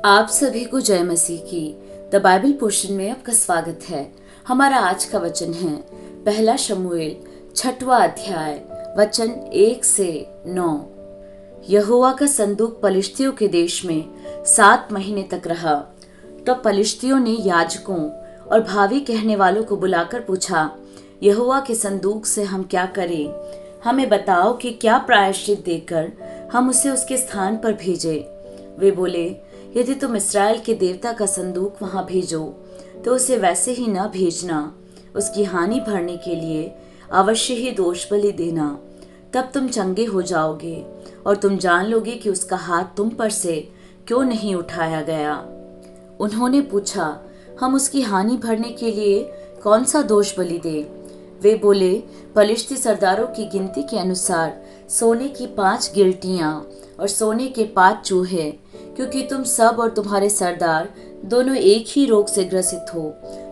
आप सभी को जय मसीह की द बाइबल पोर्शन में आपका स्वागत है। हमारा आज का वचन है पहला शमूएल 6वां अध्याय वचन 1 से 9। यहोवा का संदूक पलिश्तियों के देश में 7 महीने तक रहा। तो पलिश्तियों ने याजकों और भावी कहने वालों को बुलाकर पूछा, यहोवा के संदूक से हम क्या करें? हमें बताओ कि क्या प्रायश्चित देकर हम उसे उसके स्थान पर भेजें। वे बोले, यदि तुम इस्राएल के देवता का संदूक वहां भेजो तो उसे वैसे ही न भेजना, उसकी हानि भरने के लिए अवश्य ही दोष बलि देना, तब तुम चंगे हो जाओगे और तुम जान लोगे कि उसका हाथ तुम पर से क्यों नहीं उठाया गया। उन्होंने पूछा, हम उसकी हानि भरने के लिए कौन सा दोष बलि दें? वे बोले, पलिश्ती सरदारों की गिनती के अनुसार सोने की 5 गिलटियां और सोने के 5 चूहे, क्योंकि तुम सब और तुम्हारे सरदार दोनों एक ही रोग से ग्रसित हो।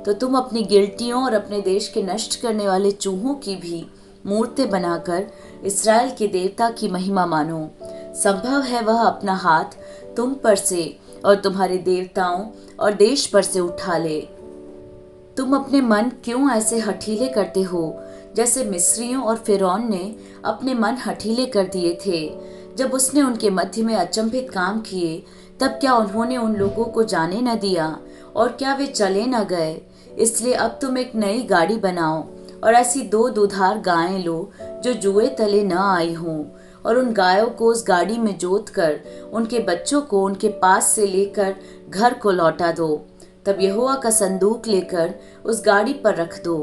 तो तुम अपनी गिलटियों और अपने देश के नष्ट करने वाले चूहों की भी मूर्तें बनाकर इस्राएल के देवता की महिमा मानो। संभव है वह अपना हाथ तुम पर से और तुम्हारे देवताओं और देश पर से उठा ले। तुम अपने मन क्यों ऐसे हठीले करते हो, जैसे मिस्रियों और फिरौन ने अपने मन हठीले कर दिए थे जब उसने उनके मध्य में अचंभित काम किए। तब क्या उन्होंने उन लोगों को जाने न दिया और क्या वे चले न गए? इसलिए अब तुम एक नई गाड़ी बनाओ और ऐसी 2 दुधार गायें लो जो जुए तले न आई हों, और उन गायों को उस गाड़ी में जोत कर उनके बच्चों को उनके पास से लेकर घर को लौटा दो। तब यहोवा का संदूक लेकर उस गाड़ी पर रख दो,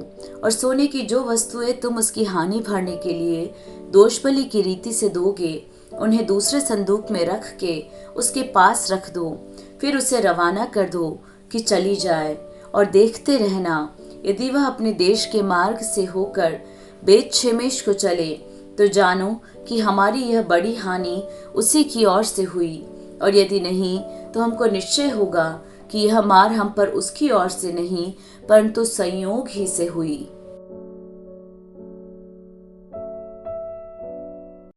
और सोने की जो वस्तुएं तुम उसकी हानि भरने के लिए दोषबलि की रीति से दोगे, उन्हें दूसरे संदूक में रख के उसके पास रख दो। फिर उसे रवाना कर दो कि चली जाए, और देखते रहना, यदि वह अपने देश के मार्ग से होकर बेत शेमेश को चले तो जानो कि हमारी यह बड़ी हानि उसी की ओर से हुई, और यदि नहीं तो हमको निश्चय होगा कि यह मार हम पर उसकी ओर से नहीं परंतु संयोग ही से हुई।